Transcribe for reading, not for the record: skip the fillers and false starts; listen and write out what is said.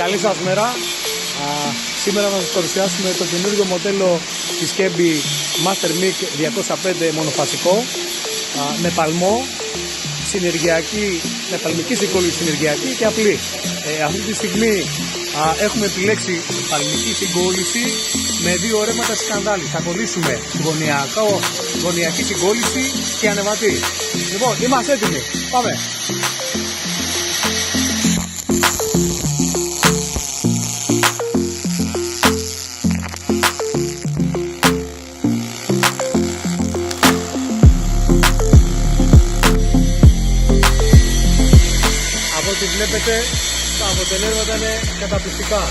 Καλή σας μέρα. Σήμερα θα σας παρουσιάσουμε το καινούργιο μοντέλο της Kemby Master Mic 205 μονοφασικό με παλμό, με παλμική συγκόλληση συνεργειακή και απλή. Αυτή τη στιγμή έχουμε επιλέξει παλμική συγκόλληση με δύο ρεύματα σκανδάλι. Θα κολλήσουμε γωνιακή συγκόλληση και ανεβατή. Λοιπόν, είμαστε έτοιμοι. Πάμε! Από ό,τι βλέπετε, τα αποτελέσματα είναι καταπληκτικά.